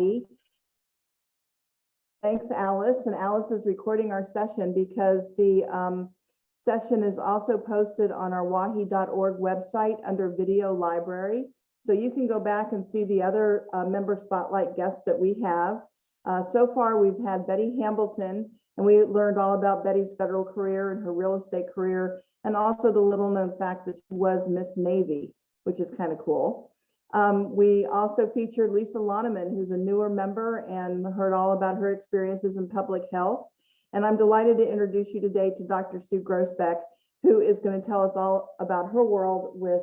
Thanks, Alice. And Alice is recording our session because the session is also posted on our WAHHI.org website under video library. So you can go back and see the other member spotlight guests that we have. So far, we've had Betty Hambleton, and we learned all about Betty's federal career and her real estate career, and also the little known fact that she was Miss Navy, which is kind of cool. We also featured Lisa Loneman, who's a newer member, and heard all about her experiences in public health. And I'm delighted to introduce you today to Dr. Sue Groesbeck, who is going to tell us all about her world with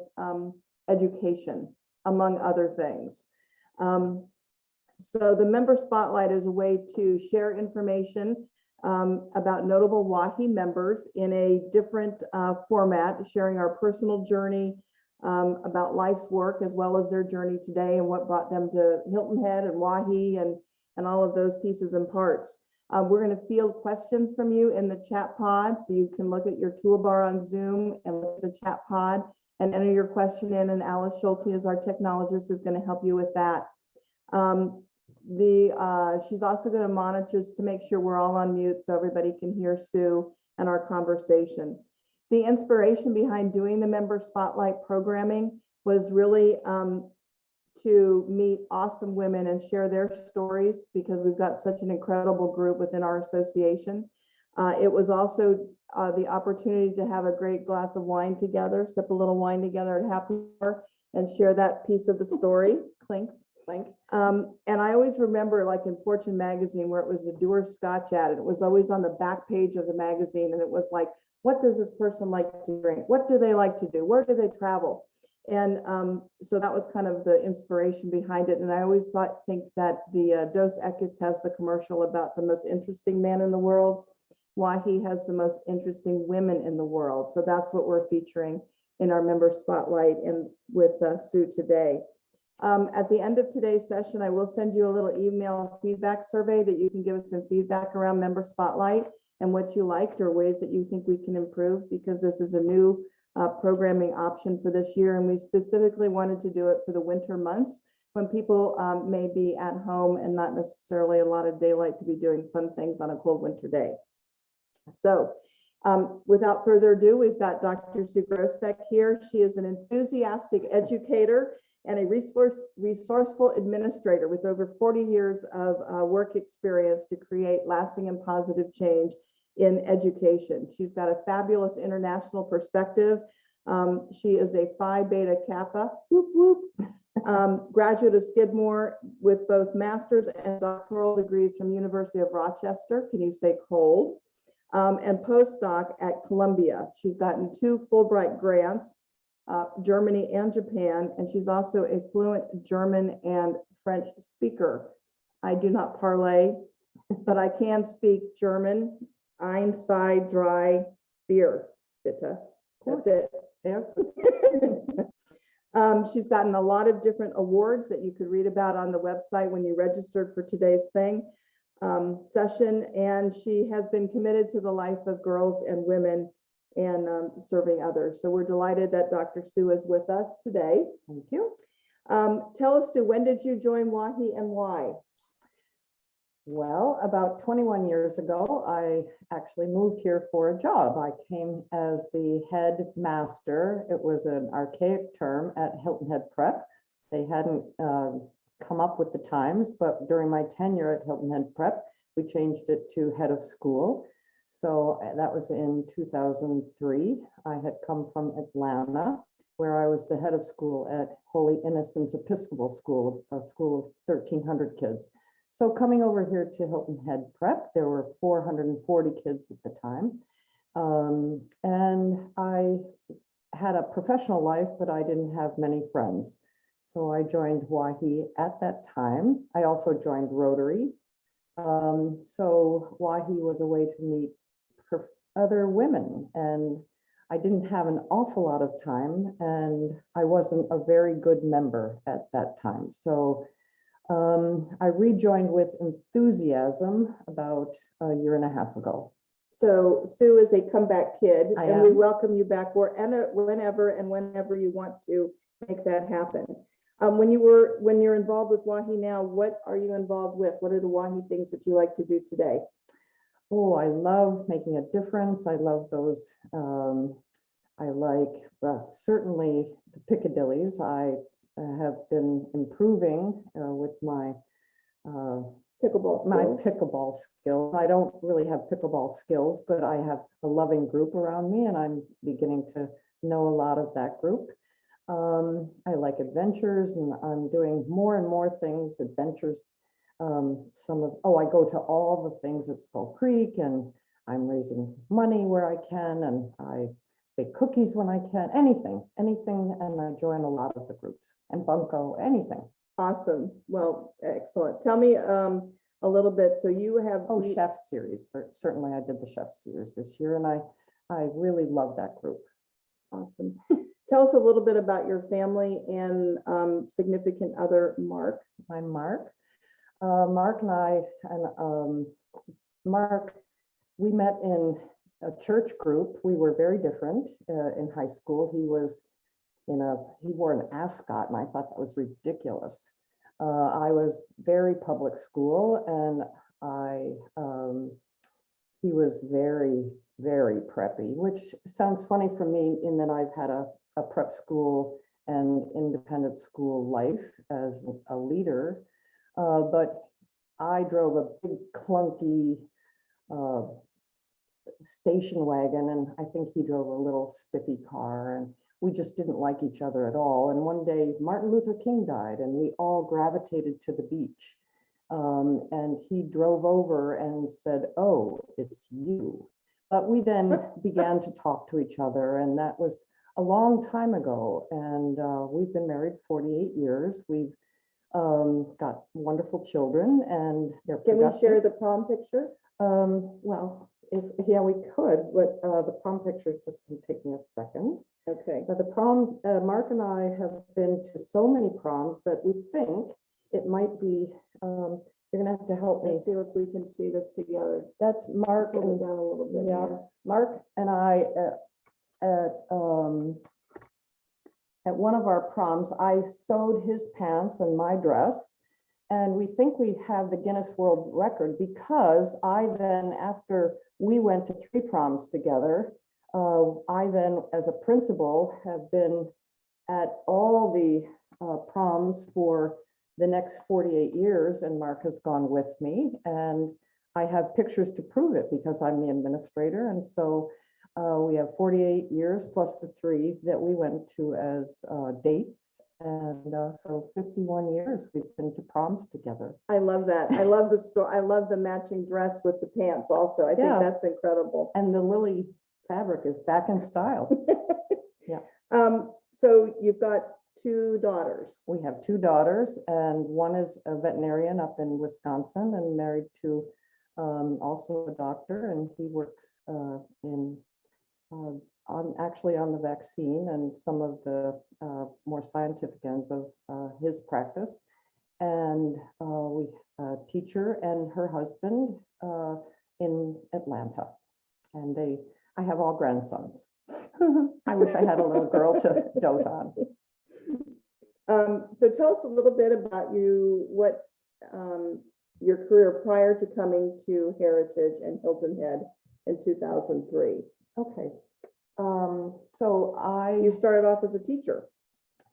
education, among other things. So the member spotlight is a way to share information about notable WAHHI members in a different format, sharing our personal journey about life's work, as well as their journey today and what brought them to Hilton Head and WAHHI and all of those pieces and parts. We're going to field questions from you in the chat pod, so you can look at your toolbar on Zoom and look at the chat pod and enter your question in, and Alice Schulte, as our technologist, is going to help you with that. She's also going to monitor us to make sure we're all on mute so everybody can hear Sue and our conversation. The inspiration behind doing the member spotlight programming was really to meet awesome women and share their stories, because we've got such an incredible group within our association. It was also the opportunity to have a great glass of wine together, sip a little wine together at happy hour, and share that piece of the story. Clinks. Clink. And I always remember, like in Fortune magazine, where it was the Doer Scotch ad, and it was always on the back page of the magazine, and it was like, what does this person like to drink? What do they like to do? Where do they travel? And so that was kind of the inspiration behind it. And I always think that the Dos Equis has the commercial about the most interesting man in the world. WAHHI has the most interesting women in the world. So that's what we're featuring in our member spotlight and with Sue today. At the end of today's session, I will send you a little email feedback survey that you can give us some feedback around member spotlight and what you liked or ways that you think we can improve, because this is a new programming option for this year. And we specifically wanted to do it for the winter months when people may be at home and not necessarily a lot of daylight to be doing fun things on a cold winter day. So without further ado, we've got Dr. Sue Groesbeck here. She is an enthusiastic educator and a resourceful administrator with over 40 years of work experience to create lasting and positive change in education. She's got a fabulous international perspective. She is a Phi Beta Kappa, whoop, whoop, graduate of Skidmore with both master's and doctoral degrees from University of Rochester. Can you say cold? And postdoc at Columbia. She's gotten 2 Fulbright grants, Germany and Japan, and she's also a fluent German and French speaker. I do not parlay, but I can speak German. Ein, zwei, drei, vier, bitte. That's it. Yeah. She's gotten a lot of different awards that you could read about on the website when you registered for today's session, and she has been committed to the life of girls and women and serving others. So we're delighted that Dr. Sue is with us today. Thank you. Tell us, Sue, when did you join WAHHI and why? Well, about 21 years ago, I actually moved here for a job. I came as the headmaster. It was an archaic term at Hilton Head Prep. They hadn't come up with the times, but during my tenure at Hilton Head Prep, we changed it to head of school. So that was in 2003. I had come from Atlanta, where I was the head of school at Holy Innocents Episcopal School, a school of 1,300 kids. So coming over here to Hilton Head Prep, there were 440 kids at the time. And I had a professional life, but I didn't have many friends. So I joined WAHHI at that time. I also joined Rotary. So WAHHI was a way to meet other women, and I didn't have an awful lot of time, and I wasn't a very good member at that time. So I rejoined with enthusiasm about a year and a half ago. So Sue is a comeback kid, and we welcome you back whenever you want to make that happen. When you're involved with WAHHI now, what are you involved with? What are the WAHHI things that you like to do today? Oh, I love making a difference. I love those. I like certainly the Piccadillys. I have been improving with my pickleball skills. I don't really have pickleball skills, but I have a loving group around me, and I'm beginning to know a lot of that group. I like adventures, and I'm doing more and more things, adventures. I go to all the things at Skull Creek, and I'm raising money where I can, and I bake cookies when I can, anything, and I join a lot of the groups, and Bunko, anything. Awesome. Well, excellent. Tell me a little bit. So you have chef series. Certainly, I did the chef series this year, and I really love that group. Awesome. Tell us a little bit about your family and significant other, Mark. I'm Mark. Mark and I, Mark, we met in a church group. We were very different in high school. He wore an ascot, and I thought that was ridiculous. I was very public school, and he was very, very preppy, which sounds funny for me in that I've had a prep school and independent school life as a leader. But I drove a big clunky station wagon, and I think he drove a little spiffy car, and we just didn't like each other at all. And one day Martin Luther King died, and we all gravitated to the beach. And he drove over and said, "Oh, it's you." But we then began to talk to each other, and that was a long time ago. And we've been married 48 years. We've got wonderful children, and they're productive. Can we share the prom picture? Well, we could, but the prom picture is just going to take me a second. Okay. But the prom, Mark and I have been to so many proms that we think it might be, you're going to have to help me. Let's see if we can see this together. That's Mark. Hold it down a little bit. Yeah, Here. Mark and I at one of our proms, I sewed his pants and my dress, and we think we have the Guinness World Record because I then, after we went to 3 proms together, I then, as a principal, have been at all the proms for the next 48 years, and Mark has gone with me, and I have pictures to prove it because I'm the administrator, and so we have 48 years plus the 3 that we went to as dates. And so 51 years we've been to proms together. I love that. I love the story. I love the matching dress with the pants also. I think that's incredible. And the lily fabric is back in style. Yeah. So you've got 2 daughters. We have 2 daughters, and one is a veterinarian up in Wisconsin and married to also a doctor, and he works actually on the vaccine and some of the more scientific ends of his practice. And we teacher and her husband in Atlanta. And I have all grandsons. I wish I had a little girl to dote on. So tell us a little bit about what your career prior to coming to Heritage and Hilton Head in 2003. Okay. So you started off as a teacher.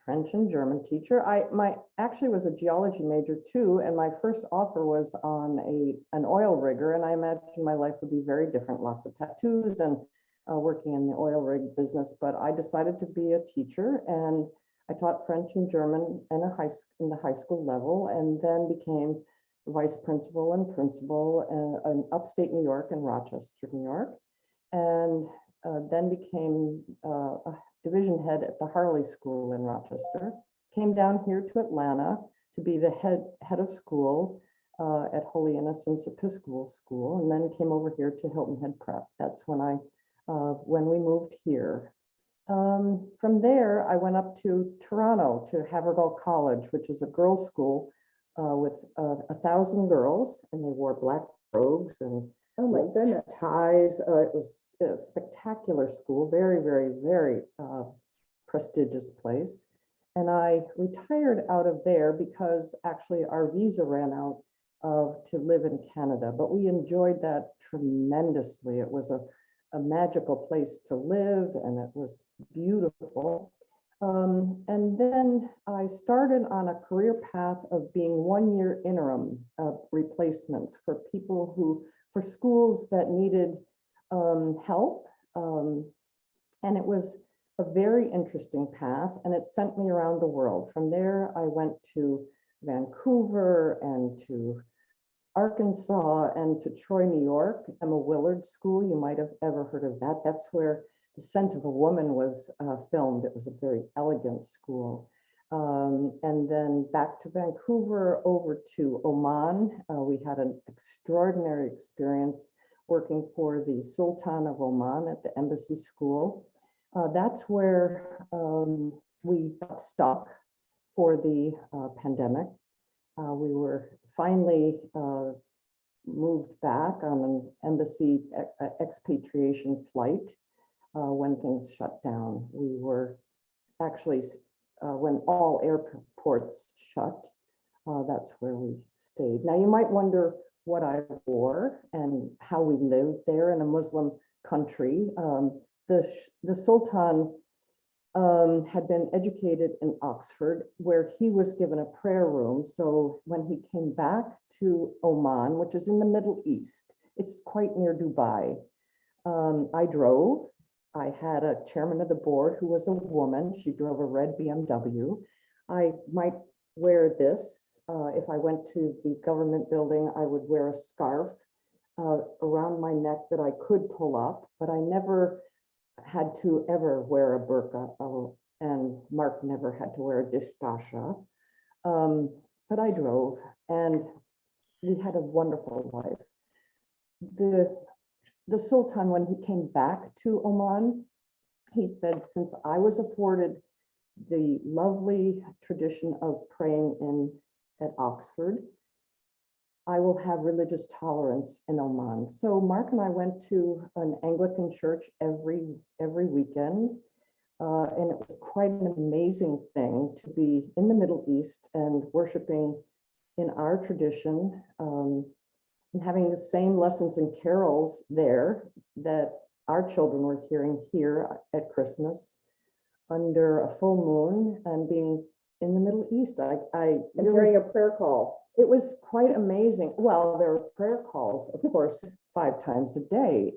French and German teacher. I actually was a geology major too, and my first offer was on an oil rigger, and I imagined my life would be very different, lots of tattoos and working in the oil rig business. But I decided to be a teacher, and I taught French and German in the high school level, and then became vice principal and principal in upstate New York and Rochester, New York, and then became a division head at the Harley School in Rochester. Came down here to Atlanta to be the head of school at Holy Innocents Episcopal School, and then came over here to Hilton Head Prep. That's when we moved here. From there, I went up to Toronto to Havergal College, which is a girls' school with 1,000 girls, and they wore black robes and oh my goodness, ties. It was a spectacular school, very, very, very prestigious place. And I retired out of there because actually our visa ran out to live in Canada, but we enjoyed that tremendously. It was a magical place to live and it was beautiful. And then I started on a career path of being 1-year interim replacements for people for schools that needed help. And it was a very interesting path, and it sent me around the world. From there, I went to Vancouver and to Arkansas and to Troy, New York, Emma Willard School. You might have ever heard of that. That's where The Scent of a Woman was filmed. It was a very elegant school. And then back to Vancouver, over to Oman. We had an extraordinary experience working for the Sultan of Oman at the embassy school. That's where we got stuck for the pandemic. We were finally moved back on an embassy expatriation flight when things shut down. We were actually, when all airports shut, that's where we stayed. Now you might wonder what I wore and how we lived there in a Muslim country. The Sultan had been educated in Oxford, where he was given a prayer room. So when he came back to Oman, which is in the Middle East, it's quite near Dubai, I drove. I had a chairman of the board who was a woman. She drove a red BMW. I might wear this. If I went to the government building, I would wear a scarf around my neck that I could pull up, but I never had to ever wear a burqa, and Mark never had to wear a dishdasha. But I drove, and we had a wonderful life. The Sultan, when he came back to Oman, he said, since I was afforded the lovely tradition of praying at Oxford, I will have religious tolerance in Oman. So Mark and I went to an Anglican church every weekend. And it was quite an amazing thing to be in the Middle East and worshiping in our tradition, and having the same lessons and carols there that our children were hearing here at Christmas under a full moon, and being in the Middle East. And hearing a prayer call. It was quite amazing. Well, there were prayer calls, of course, 5 times a day.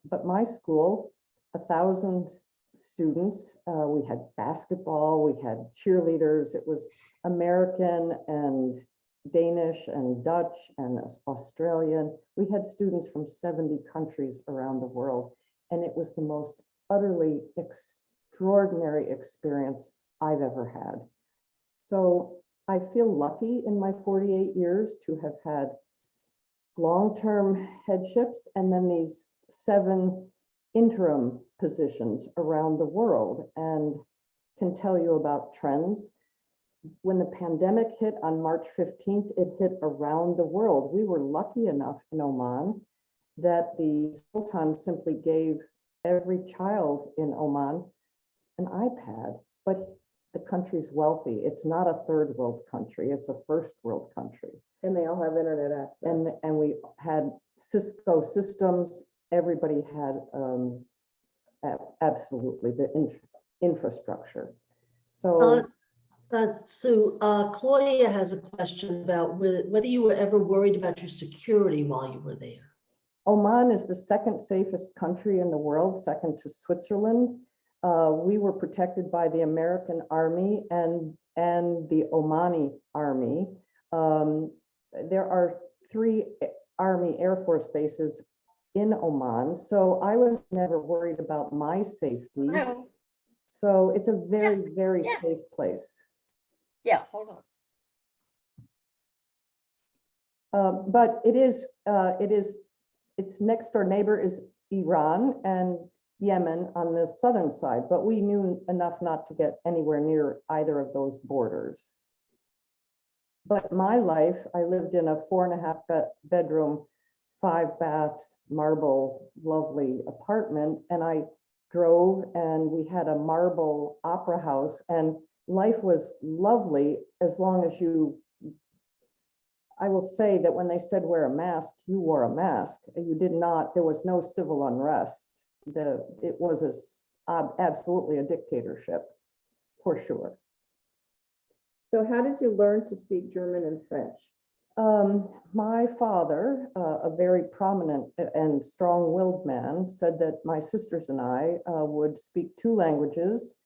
But my school, 1,000 students, we had basketball, we had cheerleaders. It was American and Danish and Dutch and Australian. We had students from 70 countries around the world. And it was the most utterly extraordinary experience I've ever had. So I feel lucky in my 48 years to have had long-term headships and then these 7 interim positions around the world, and can tell you about trends. When the pandemic hit on March 15th, it hit around the world. We were lucky enough in Oman that the Sultan simply gave every child in Oman an iPad, but the country's wealthy. It's not a third world country, it's a first world country. And they all have internet access. And we had Cisco systems. Everybody had absolutely the infrastructure. So Sue, Claudia has a question about whether you were ever worried about your security while you were there. Oman is the 2nd safest country in the world, second to Switzerland. We were protected by the American Army and the Omani Army. There are 3 Army Air Force bases in Oman, so I was never worried about my safety. No. So it's a very, Yeah, very yeah. safe place. Yeah, hold on. But its next door neighbor is Iran and Yemen on the southern side, but we knew enough not to get anywhere near either of those borders. But my life, I lived in a 4.5 bedroom, 5 bath, marble, lovely apartment, and I drove, and we had a marble opera house, and life was lovely as long as I will say that when they said wear a mask, you wore a mask. You did not, there was no civil unrest. It was absolutely a dictatorship, for sure. So how did you learn to speak German and French? My father, a very prominent and strong-willed man, said that my sisters and I would speak 2 languages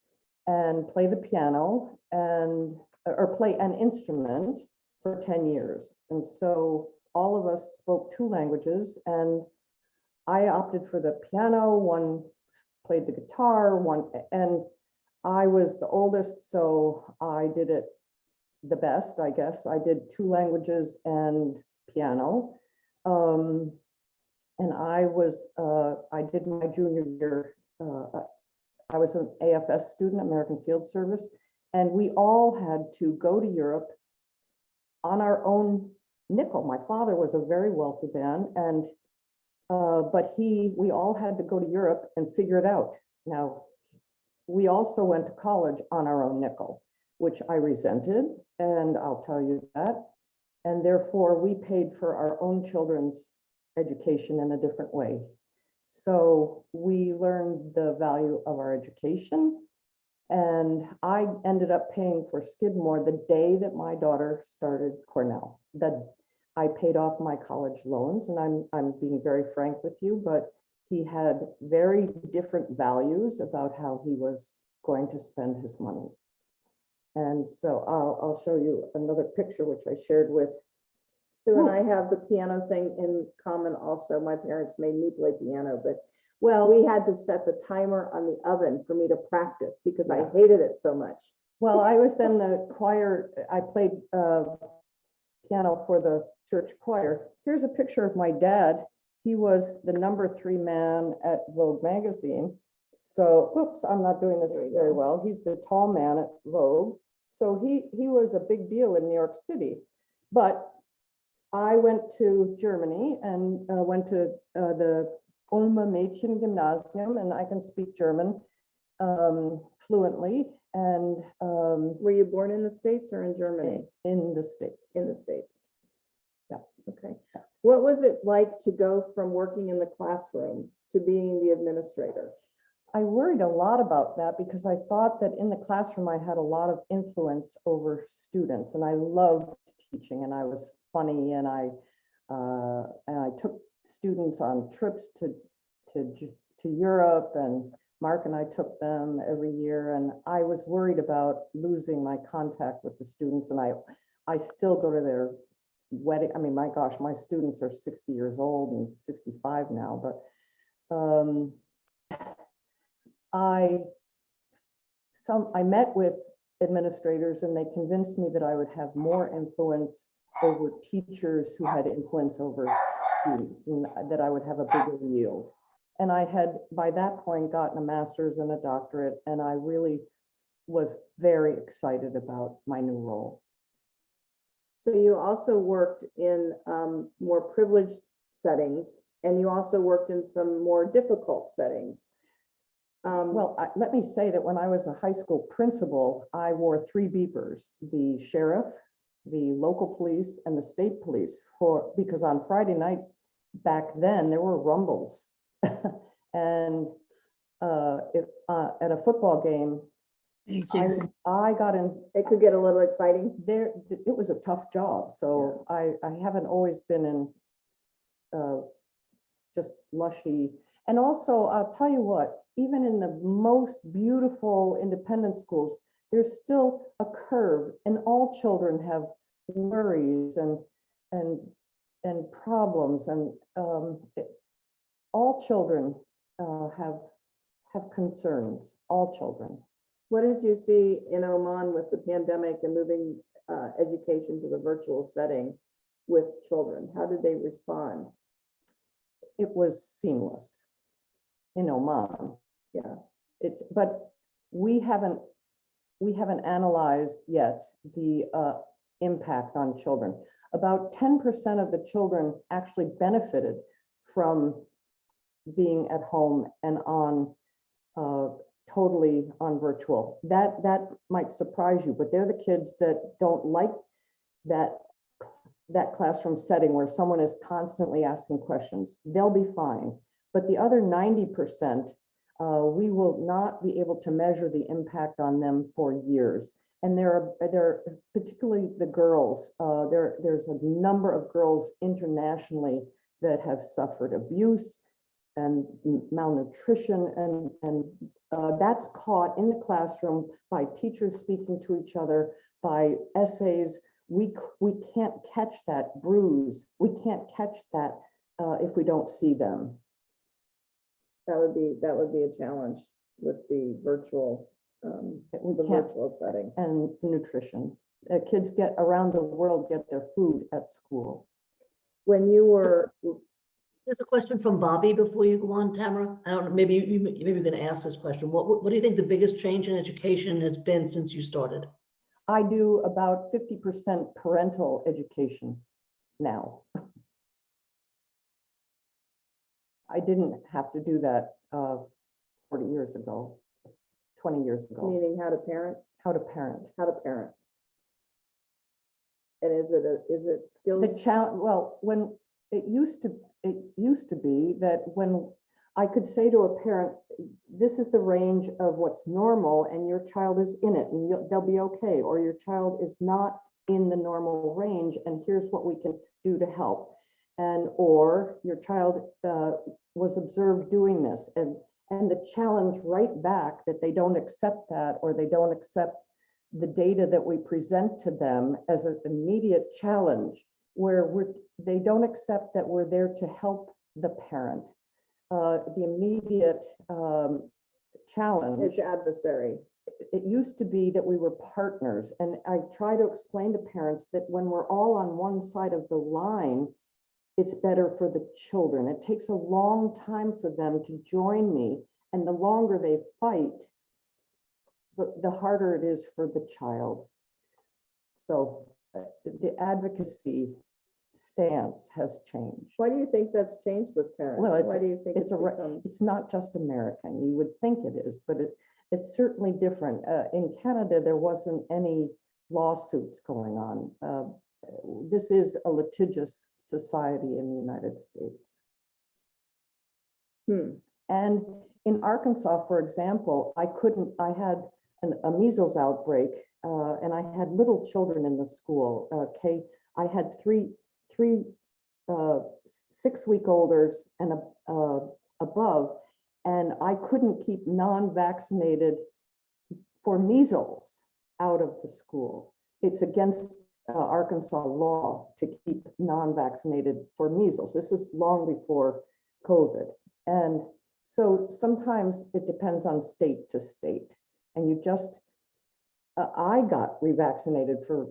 and play the piano or play an instrument for 10 years. And so all of us spoke 2 languages, and I opted for the piano, one played the guitar, and I was the oldest, so I did it the best, I guess. I did 2 languages and piano. And I did my junior year, I was an AFS student, American Field Service, and we all had to go to Europe on our own nickel. My father was a very wealthy man, and but we all had to go to Europe and figure it out. Now, we also went to college on our own nickel, which I resented, and I'll tell you that. And therefore, we paid for our own children's education in a different way. So we learned the value of our education. And I ended up paying for Skidmore the day that my daughter started Cornell. That I paid off my college loans, and I'm being very frank with you, but he had very different values about how he was going to spend his money. And so I'll show you another picture, which I shared with Sue and I have the piano thing in common also. My parents made me play piano, but well, we had to set the timer on the oven for me to practice because I hated it so much. Well, I was then the choir. I played piano for the church choir. Here's a picture of my dad. He was the #3 man at Vogue magazine. So, oops, I'm not doing this very well. He's the tall man at Vogue. So he was a big deal in New York City. But I went to Germany and went to the Ulmer Mädchen Gymnasium, and I can speak German fluently. And were you born in the States or in Germany? In the States. In the States. Yeah. Okay. What was it like to go from working in the classroom to being the administrator? I worried a lot about that because I thought that in the classroom I had a lot of influence over students, and I loved teaching, and I was funny, and I took students on trips to Europe, and Mark and I took them every year, and I was worried about losing my contact with the students, and I still go to their wedding. I mean, my gosh, my students are 60 years old and 65 now, but I met with administrators, and they convinced me that I would have more influence over teachers who had influence over students, and that I would have a bigger yield. And I had, by that point, gotten a master's and a doctorate, and I really was very excited about my new role. So you also worked in more privileged settings, and you also worked in some more difficult settings. Well, let me say that when I was a high school principal, I wore 3 beepers: the sheriff, the local police, and the state police, because on Friday nights back then there were rumbles. And at a football game, I got in. It could get a little exciting. There, it was a tough job. So I haven't always been in just lushy. And also, I'll tell you what, even in the most beautiful independent schools, there's still a curve, and all children have worries and problems, and all children have concerns. All children. What did you see in Oman with the pandemic and moving education to the virtual setting with children? How did they respond? It was seamless in Oman. Yeah. But we haven't analyzed yet the impact on children. About 10% of the children actually benefited from being at home and on totally on virtual. That might surprise you, but they're the kids that don't like that classroom setting where someone is constantly asking questions. They'll be fine. But the other 90%, we will not be able to measure the impact on them for years. And there are particularly the girls, there's a number of girls internationally that have suffered abuse and malnutrition, and that's caught in the classroom by teachers speaking to each other, by essays. We can't catch that bruise. We can't catch that if we don't see them. That would be a challenge with the virtual, virtual setting. And the nutrition. Kids around the world get their food at school. When you were, There's a question from Bobby before you go on, Tamara. I don't know, maybe you're going to ask this question. What do you think the biggest change in education has been since you started? I do about 50% parental education now. I didn't have to do that 40 years ago, 20 years ago. meaning how to parent, How to parent. how to parent. And is it skills? The challenge, well, when it used to be that when I could say to a parent, this is the range of what's normal and your child is in it and they'll be okay, or your child is not in the normal range and here's what we can do to help. And or your child was observed doing this, and the challenge right back that they don't accept that, or they don't accept the data that we present to them as an immediate challenge, where they don't accept that we're there to help the parent. The immediate challenge. It's adversary. It used to be that we were partners, and I try to explain to parents that when we're all on one side of the line, it's better for the children. It takes a long time for them to join me, and the longer they fight, the harder it is for the child. So the advocacy stance has changed. Why do you think that's changed with parents? Well, Why do you think it's not just American. You would think it is, but it's certainly different. In Canada, there wasn't any lawsuits going on. This is a litigious society in the United States. And in Arkansas, for example, I had a measles outbreak, and I had little children in the school. I had three 6-week-olders and above, and I couldn't keep non-vaccinated for measles out of the school. It's against Arkansas law to keep non-vaccinated for measles. This was long before COVID. And so sometimes it depends on state to state. And you just, I got revaccinated for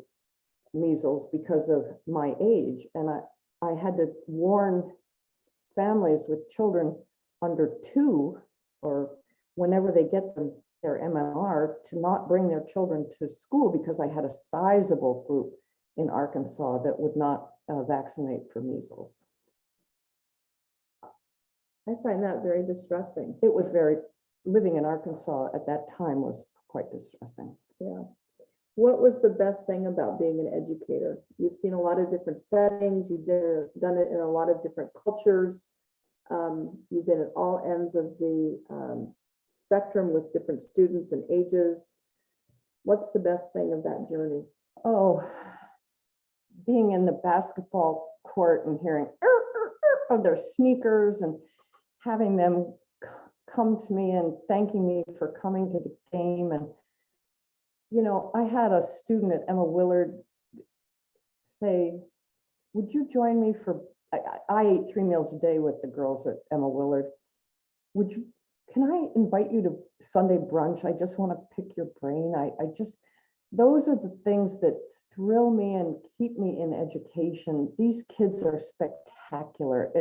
measles because of my age. And I had to warn families with children under 2, or whenever they get their MMR, to not bring their children to school, because I had a sizable group in Arkansas that would not vaccinate for measles. I find that very distressing. It was living in Arkansas at that time was quite distressing. Yeah. What was the best thing about being an educator? You've seen a lot of different settings. You've done it in a lot of different cultures. You've been at all ends of the spectrum with different students and ages. What's the best thing of that journey? Oh, being in the basketball court and hearing of their sneakers and having them come to me and thanking me for coming to the game. And you know, I had a student at Emma Willard say, would you join me for, I ate 3 meals a day with the girls at Emma Willard. Can I invite you to Sunday brunch? I just want to pick your brain. Those are the things that thrill me and keep me in education. These kids are spectacular.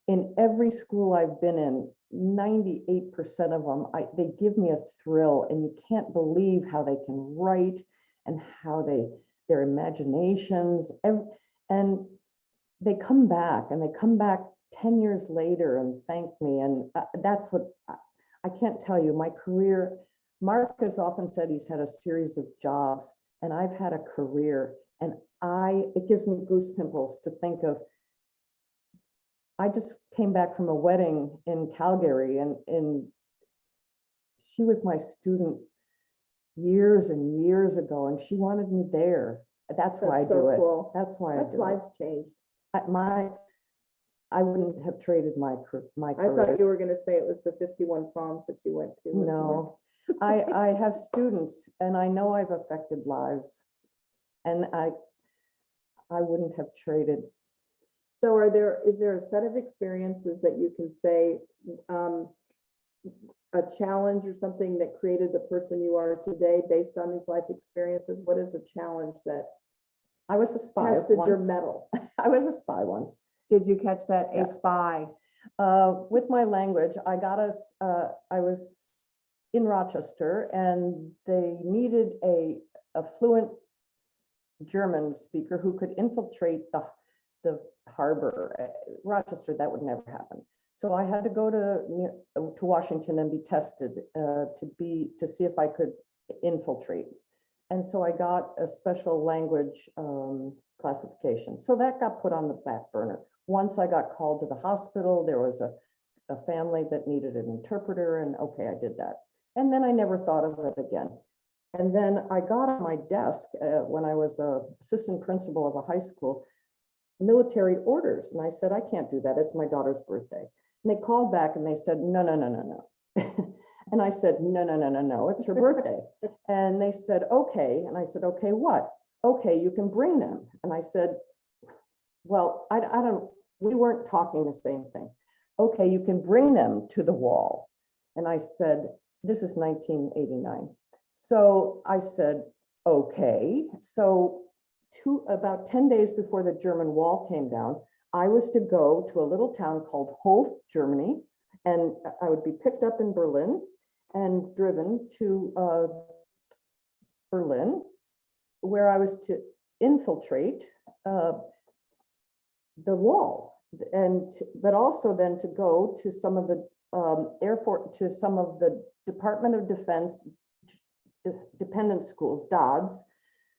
In every school I've been in, 98% of them, they give me a thrill, and you can't believe how they can write and how their imaginations, and they come back 10 years later and thank me. And that's what I can't tell you, my career, Mark has often said he's had a series of jobs, and I've had a career, and it gives me goose pimples to think of. I just came back from a wedding in Calgary, and she was my student years and years ago, and she wanted me there. That's why I That's so do it. cool. That's why I That's do it. life's changed. I wouldn't have traded my I career. thought you were gonna say it was the 51 proms that you went to. with Mark. No, I have students, and I know I've affected lives, and I wouldn't have traded. So is there a set of experiences that you can say, a challenge or something that created the person you are today based on these life experiences? What is a challenge that I was a spy tested your once. mettle? I was a spy once. Did you catch that? Yeah. A spy. With my language, I was in Rochester, and they needed a fluent German speaker who could infiltrate the harbor. Rochester, that would never happen. So I had to go to Washington and be tested to see if I could infiltrate. And so I got a special language classification. So that got put on the back burner. Once I got called to the hospital, there was a family that needed an interpreter, and okay, I did that. And then I never thought of it again. And then I got on my desk when I was the assistant principal of a high school, military orders. And I said, I can't do that. It's my daughter's birthday. And they called back and they said, no, no, no, no, no. And I said, no, no, no, no, no, it's her birthday. And they said, okay. And I said, okay, what? Okay, you can bring them. And I said, well, I don't, we weren't talking the same thing. Okay, you can bring them to the wall. And I said, this is 1989. So I said, okay. So about 10 days before the German wall came down, I was to go to a little town called Hof, Germany, and I would be picked up in Berlin and driven to Berlin, where I was to infiltrate the wall, but also then to go to some of the to some of the Department of Defense dependent schools, DODS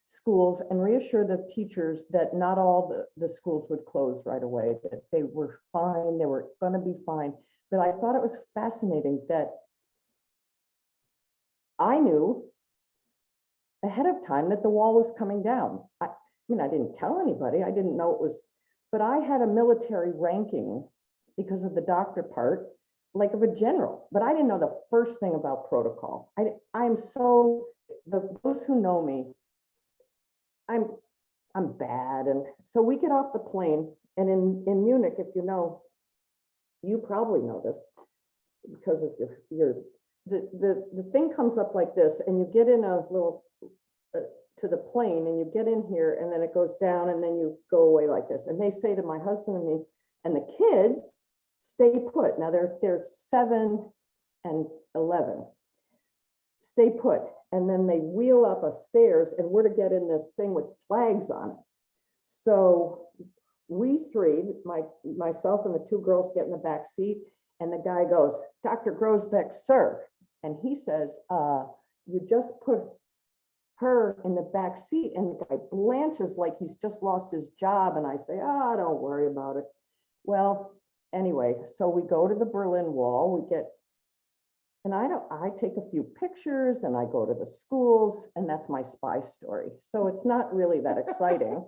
schools, and reassure the teachers that not all the schools would close right away, that they were fine, they were going to be fine. But I thought it was fascinating that I knew ahead of time that the wall was coming down. I mean, I didn't tell anybody, I didn't know it was, but I had a military ranking because of the doctor part, like of a general, but I didn't know the first thing about protocol. I'm so, those who know me, I'm bad. And so we get off the plane, and in Munich, if you know, you probably know this because of the thing comes up like this, and you get in a little to the plane, and you get in here, and then it goes down, and then you go away like this. And they say to my husband and me, and the kids stay put. Now they're 7 and 11. Stay put. And then they wheel up a stairs, and we're to get in this thing with flags on it. So we three, myself and the 2 girls, get in the back seat, and the guy goes, Dr. Groesbeck, sir. And he says, you just put her in the back seat. And the guy blanches like he's just lost his job. And I say, don't worry about it. Well, anyway, so we go to the Berlin Wall, we get, and I take a few pictures, and I go to the schools, and that's my spy story. So it's not really that exciting,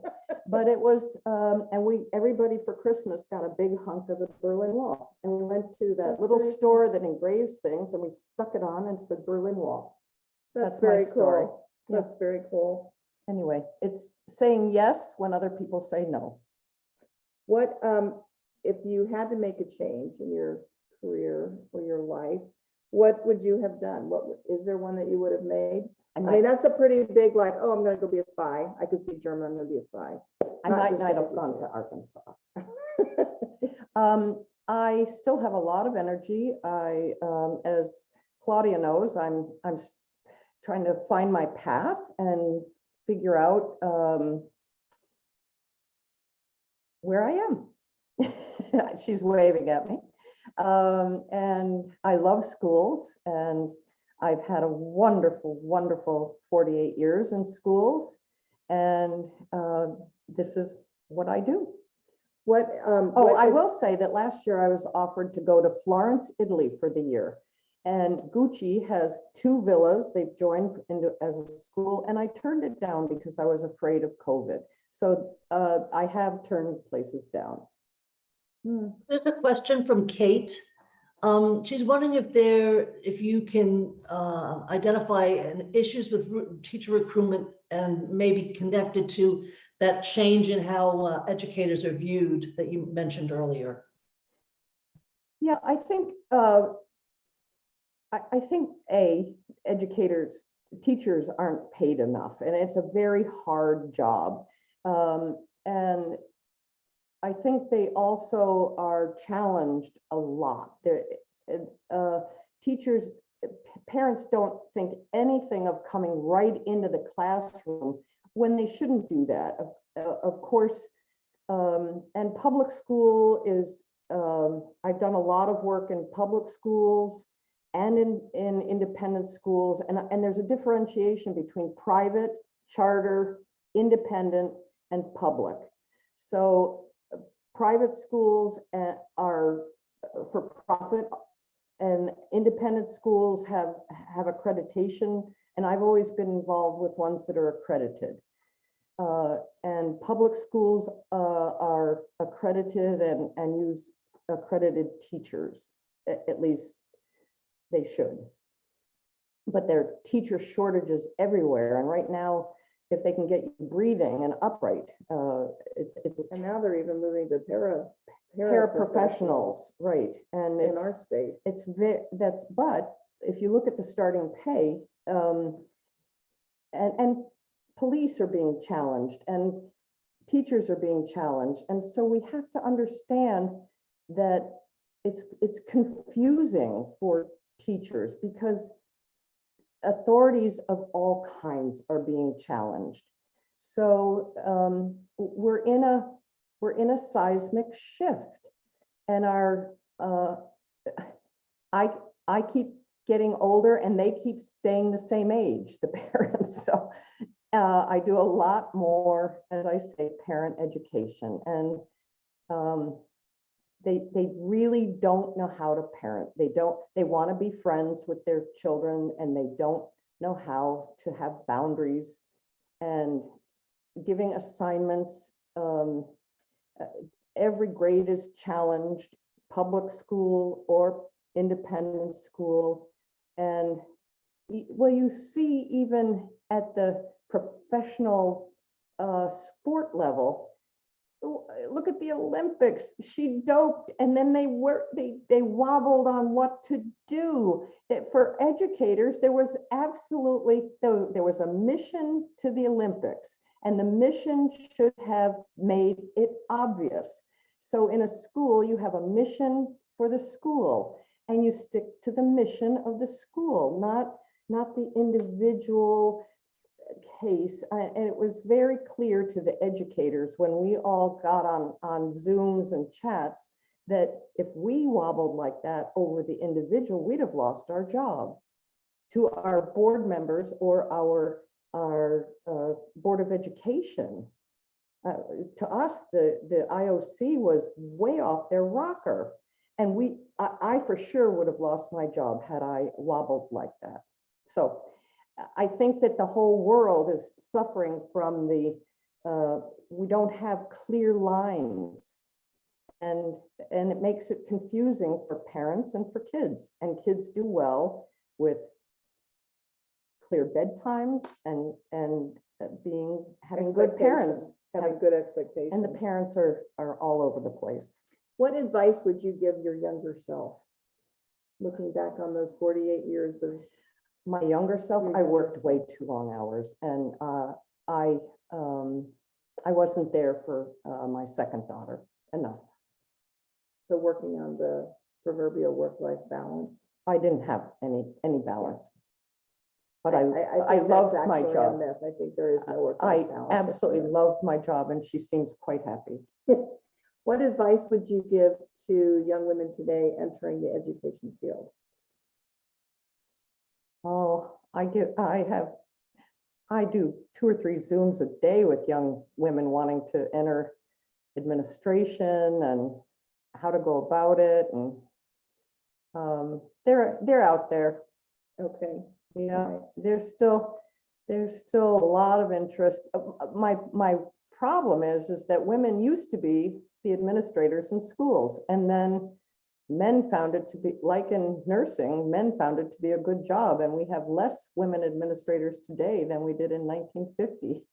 but it was, and everybody for Christmas got a big hunk of the Berlin Wall. And we went to that That's little very store that engraves things, and we stuck it on and said Berlin Wall. That's my very story. cool. Yeah. That's very cool. Anyway, it's saying yes when other people say no. What, if you had to make a change in your career or your life, what would you have done? Is there one that you would have made? I mean, that's a pretty big, like, oh, I'm gonna go be a spy. I can speak German, I'm gonna be a spy. I Not might just not have as you gone do. to Arkansas. I still have a lot of energy. As Claudia knows, I'm trying to find my path and figure out where I am. She's waving at me. And I love schools, and I've had a wonderful, wonderful 48 years in schools. And this is what I do. Oh, I will say that last year I was offered to go to Florence, Italy for the year. And Gucci has 2 villas. They've joined into as a school, and I turned it down because I was afraid of COVID. So I have turned places down. There's a question from Kate. She's wondering if you can identify issues with teacher recruitment and maybe connected to that change in how educators are viewed that you mentioned earlier. Yeah, I think educators, teachers aren't paid enough, and it's a very hard job. And I think they also are challenged a lot. Teachers, parents don't think anything of coming right into the classroom when they shouldn't do that. Of course, and public school is, I've done a lot of work in public schools and in independent schools, and there's a differentiation between private, charter, independent, and public. So private schools are for profit, and independent schools have accreditation, and I've always been involved with ones that are accredited. And public schools are accredited and use accredited teachers, at least they should. But there are teacher shortages everywhere, and right now, if they can get you breathing and upright, it's And now they're even moving to paraprofessionals, right? And in our state. it's but if you look at the starting pay, and police are being challenged, and teachers are being challenged, and so we have to understand that it's confusing for teachers because authorities of all kinds are being challenged. So we're in a seismic shift, and I keep getting older and they keep staying the same age, the parents. So I do a lot more, as I say, parent education, and they really don't know how to parent. They want to be friends with their children, and they don't know how to have boundaries, and giving assignments. Every grade is challenged, public school or independent school. And well, you see even at the professional sport level, look at the Olympics. She doped, and then they wobbled on what to do. For educators, there was a mission to the Olympics, and the mission should have made it obvious. So in a school, you have a mission for the school, and you stick to the mission of the school, not the individual case. And it was very clear to the educators when we all got on Zooms and chats that if we wobbled like that over the individual, we'd have lost our job. To our board members or our Board of Education, to us, the IOC was way off their rocker. And I for sure would have lost my job had I wobbled like that. So I think that the whole world is suffering from we don't have clear lines, and it makes it confusing for parents and for kids, and kids do well with clear bedtimes and having good parents, having good expectations. and the parents are all over the place. What advice would you give your younger self? Looking back on those 48 years of My younger self, Your I younger worked self. way too long hours, and I wasn't there for my second daughter enough. so working on the proverbial work-life balance. I didn't have any balance. But I think loved that's my actually a job. myth. I think there is no I work-life balance. absolutely loved my job, and she seems quite happy. What advice would you give to young women today entering the education field? Oh, I do 2 or 3 Zooms a day with young women wanting to enter administration and how to go about it. And they're out there. Okay. Yeah, Right. there's still a lot of interest. My problem is that women used to be the administrators in schools, and then men found it to be, like in nursing, men found it to be a good job, and we have less women administrators today than we did in 1950.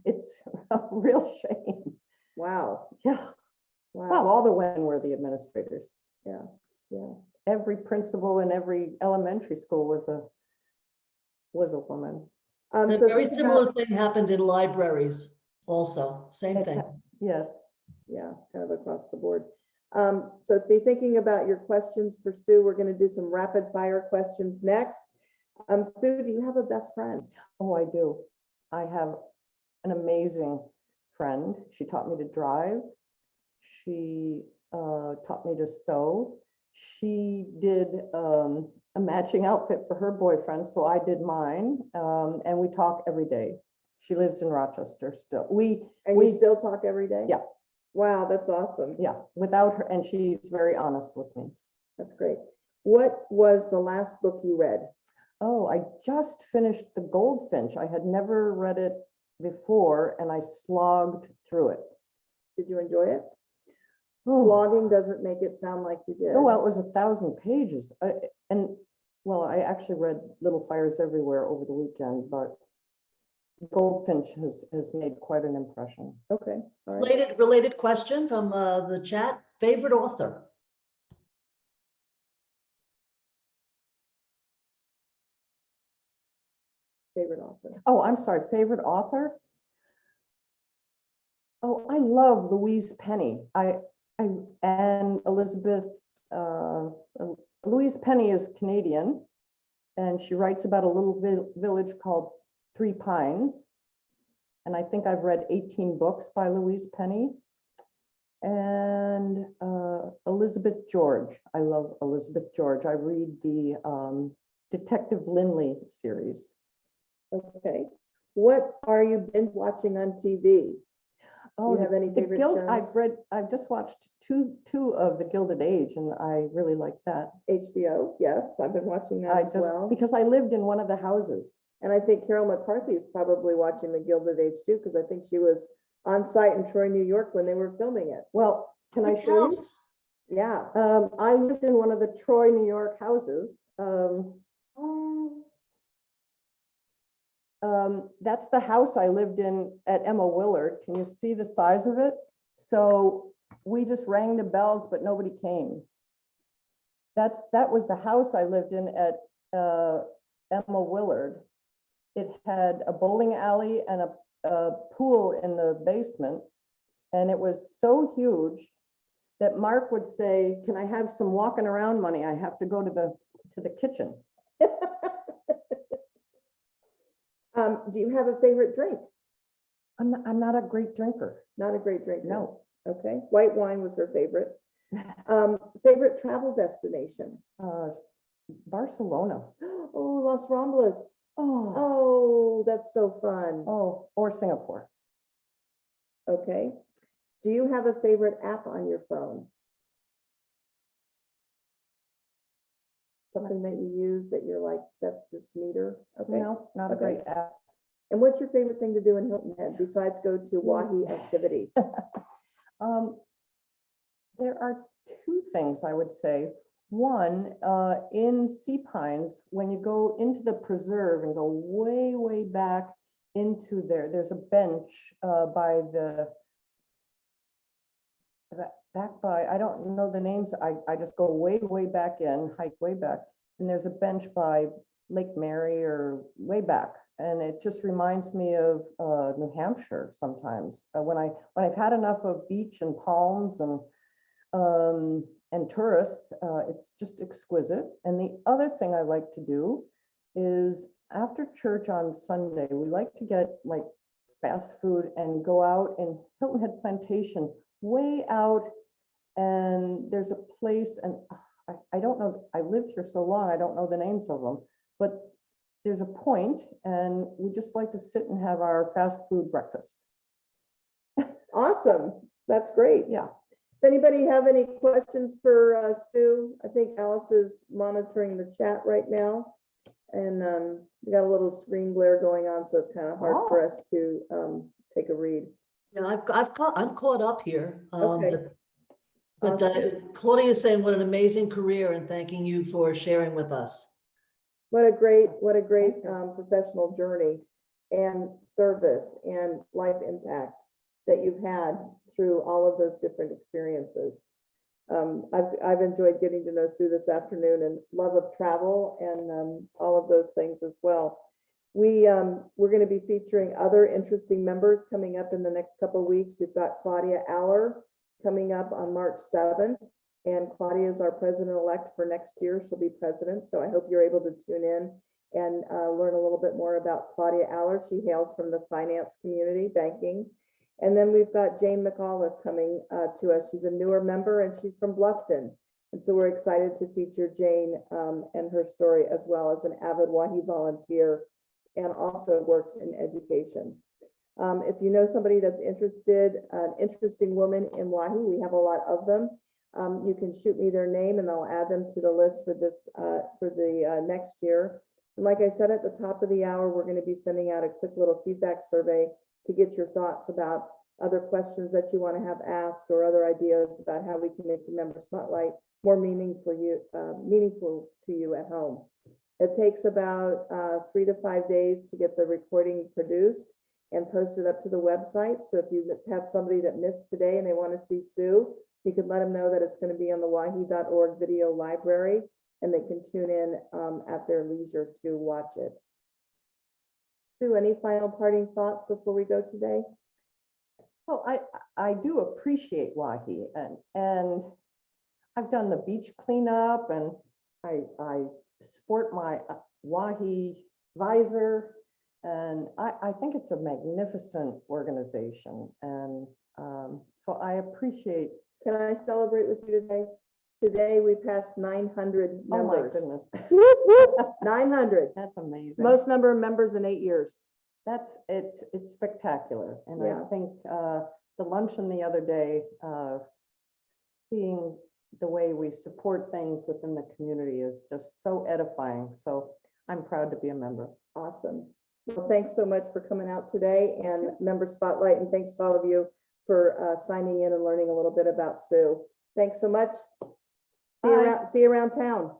It's a real shame. Wow. Yeah. Wow. Well, all the women were the administrators. Yeah. Yeah. Every principal in every elementary school was a woman. A So very think similar about, thing happened in libraries also, same thing. Yes. yeah, kind of across the board. So be thinking about your questions for Sue. We're going to do some rapid fire questions next. Sue, do you have a best friend? Oh, I do. I have an amazing friend. She taught me to drive. She taught me to sew. She did a matching outfit for her boyfriend, so I did mine. And we talk every day. She lives in Rochester still. And we you still talk every day? Yeah. Wow, that's awesome. Yeah, without her, and she's very honest with me. That's great. What was the last book you read? Oh, I just finished The Goldfinch. I had never read it before, and I slogged through it. Did you enjoy it? Oh, Slogging doesn't make it sound like you did. oh, well, it was 1,000 pages. And well, I actually read Little Fires Everywhere over the weekend, but Goldfinch has made quite an impression. Okay. All right. Related question from the chat. Favorite author? Favorite author? Oh, I'm sorry, favorite author? Oh, I love Louise Penny. And Elizabeth, Louise Penny is Canadian, and she writes about a little village called Three Pines. And I think I've read 18 books by Louise Penny. And Elizabeth George. I love Elizabeth George. I read the Detective Lindley series. Okay. What are you binge watching on TV? Oh, You have any favorite shows? I've just watched two of The Gilded Age, and I really like that. HBO, yes, I've been watching that as well. Because I lived in one of the houses. And I think Carol McCarthy is probably watching The Gilded Age too, because I think she was on site in Troy, New York when they were filming it. Well, can I Which show you? house? Yeah. I lived in one of the Troy, New York houses. That's the house I lived in at Emma Willard. Can you see the size of it? So we just rang the bells, but nobody came. That was the house I lived in at Emma Willard. It had a bowling alley and a pool in the basement. And it was so huge that Mark would say, "Can I have some walking around money? I have to go to the kitchen." Do you have a favorite drink? I'm not a great drinker. Not a great drinker. No. Okay. White wine was her favorite. Favorite travel destination? Barcelona. Oh, Los Ramblas. Oh, Oh, that's so fun. oh, or Singapore. Okay. Do you have a favorite app on your phone? Something that you use that you're like, that's just neater? Okay. No, not a Okay. great app. And what's your favorite thing to do in Hilton Head besides go to WAHHI activities? There are 2 things I would say. One, in Sea Pines, when you go into the preserve and go way, way back into there's a bench by the back by, I don't know the names. I just go way, way back in, hike way back, and there's a bench by Lake Mary or way back. And it just reminds me of New Hampshire sometimes. When I've had enough of beach and palms and tourists, it's just exquisite. And the other thing I like to do is after church on Sunday, we like to get like fast food and go out in Hilton Head Plantation way out, and there's a place, and I don't know, I lived here so long, I don't know the names of them, but there's a point, and we just like to sit and have our fast food breakfast. Awesome. That's great. Yeah. Does anybody have any questions for Sue? I think Alice is monitoring the chat right now. And we got a little screen glare going on, so it's kind of hard for us to take a read. Yeah, I'm caught up here. Okay. But Claudia is saying what an amazing career and thanking you for sharing with us. What a great professional journey and service and life impact that you've had through all of those different experiences. I've enjoyed getting to know Sue this afternoon, and love of travel and all of those things as well. We're going to be featuring other interesting members coming up in the next couple of weeks. We've got Claudia Aller coming up on March 7th, and Claudia is our president-elect for next year. She'll be president, so I hope you're able to tune in and learn a little bit more about Claudia Aller. She hails from the finance community, banking. And then we've got Jane McAuliffe coming to us. She's a newer member, and she's from Bluffton. And so we're excited to feature Jane and her story, as well as an avid WAHHI volunteer and also works in education. If you know somebody that's interested, an interesting woman in WAHHI, we have a lot of them. You can shoot me their name and I'll add them to the list for this for the next year. And like I said at the top of the hour, we're going to be sending out a quick little feedback survey to get your thoughts about other questions that you want to have asked, or other ideas about how we can make the member spotlight more meaningful to you at home. It takes about 3 to 5 days to get the recording produced and posted up to the website. So if you have somebody that missed today and they want to see Sue, you can let them know that it's going to be on the WAHHI.org video library, and they can tune in at their leisure to watch it. Sue, any final parting thoughts before we go today? Well, I do appreciate WAHHI, and I've done the beach cleanup, and I sport my WAHHI visor, and I think it's a magnificent organization, and so I appreciate. Can I celebrate with you today? Today we passed 900 members. Oh my goodness. 900. That's amazing. Most number of members in 8 years. It's spectacular, and Yeah. I think the luncheon the other day, seeing the way we support things within the community is just so edifying. So I'm proud to be a member. Awesome. Well, thanks so much for coming out today and Member Spotlight, and thanks to all of you for signing in and learning a little bit about Sue. Thanks so much. See you around town.